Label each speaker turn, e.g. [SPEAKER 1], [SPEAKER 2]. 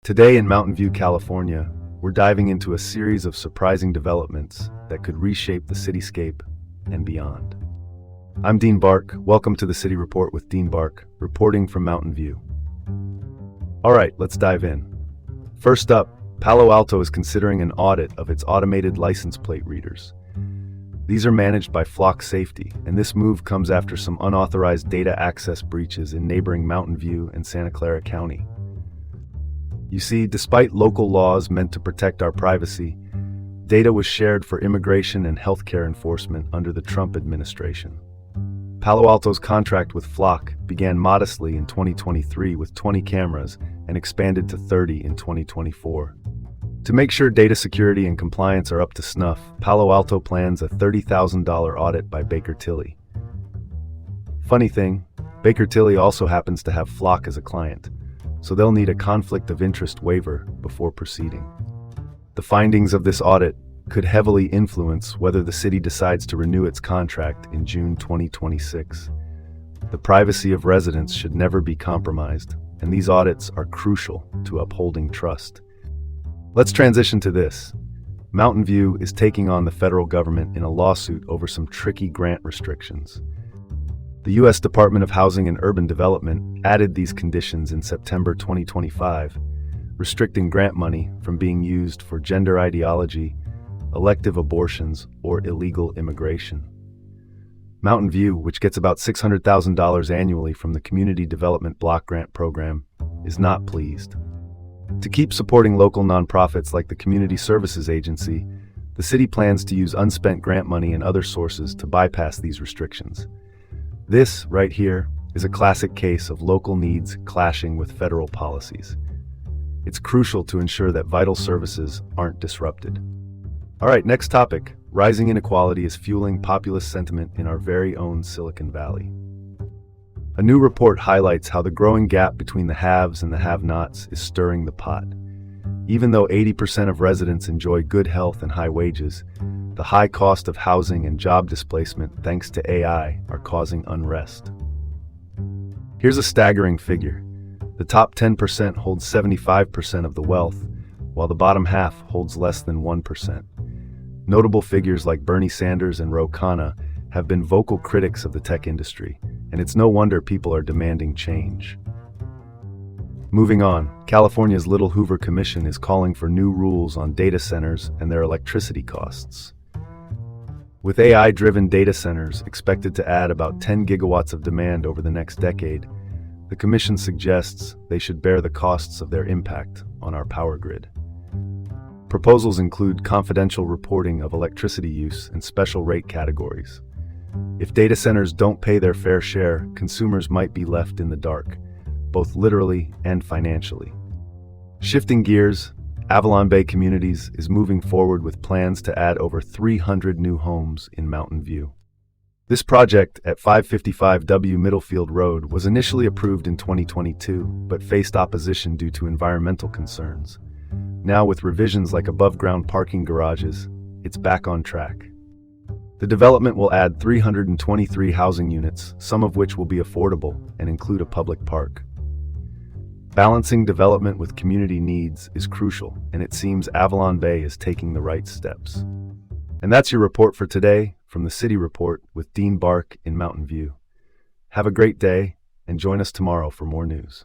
[SPEAKER 1] Today in Mountain View, California, we're diving into a series of surprising developments that could reshape the cityscape and beyond. I'm Dean Bark. Welcome to the City Report with Dean Bark, reporting from Mountain View. All right, let's dive in. First up, Palo Alto is considering an audit of its automated license plate readers. These are managed by Flock Safety, and this move comes after some unauthorized data access breaches in neighboring Mountain View and Santa Clara County. You see, despite local laws meant to protect our privacy, data was shared for immigration and healthcare enforcement under the Trump administration. Palo Alto's contract with Flock began modestly in 2023 with 20 cameras and expanded to 30 in 2024. To make sure data security and compliance are up to snuff, Palo Alto plans a $30,000 audit by Baker Tilly. Funny thing, Baker Tilly also happens to have Flock as a client, so they'll need a conflict of interest waiver before proceeding. The findings of this audit could heavily influence whether the city decides to renew its contract in June 2026. The privacy of residents should never be compromised, and these audits are crucial to upholding trust. Let's transition to this. Mountain View is taking on the federal government in a lawsuit over some tricky grant restrictions. The U.S. Department of Housing and Urban Development added these conditions in September 2025, restricting grant money from being used for gender ideology, elective abortions, or illegal immigration. Mountain View, which gets about $600,000 annually from the Community Development Block Grant Program, is not pleased. To keep supporting local nonprofits like the Community Services Agency, the city plans to use unspent grant money and other sources to bypass these restrictions. This, right here, is a classic case of local needs clashing with federal policies. It's crucial to ensure that vital services aren't disrupted. All right, next topic. Rising inequality is fueling populist sentiment in our very own Silicon Valley. A new report highlights how the growing gap between the haves and the have-nots is stirring the pot. Even though 80% of residents enjoy good health and high wages, the high cost of housing and job displacement thanks to AI are causing unrest. Here's a staggering figure. The top 10% holds 75% of the wealth, while the bottom half holds less than 1%. Notable figures like Bernie Sanders and Ro Khanna have been vocal critics of the tech industry, and it's no wonder people are demanding change. Moving on, California's Little Hoover Commission is calling for new rules on data centers and their electricity costs. With AI-driven data centers expected to add about 10 gigawatts of demand over the next decade, the Commission suggests they should bear the costs of their impact on our power grid. Proposals include confidential reporting of electricity use and special rate categories. If data centers don't pay their fair share, consumers might be left in the dark, both literally and financially. Shifting gears, Avalon Bay Communities is moving forward with plans to add over 300 new homes in Mountain View. This project at 555 W Middlefield Road was initially approved in 2022, but faced opposition due to environmental concerns. Now, with revisions like above-ground parking garages, it's back on track. The development will add 323 housing units, some of which will be affordable and include a public park. Balancing development with community needs is crucial, and it seems Avalon Bay is taking the right steps. And that's your report for today from the City Report with Dean Bark in Mountain View. Have a great day, and join us tomorrow for more news.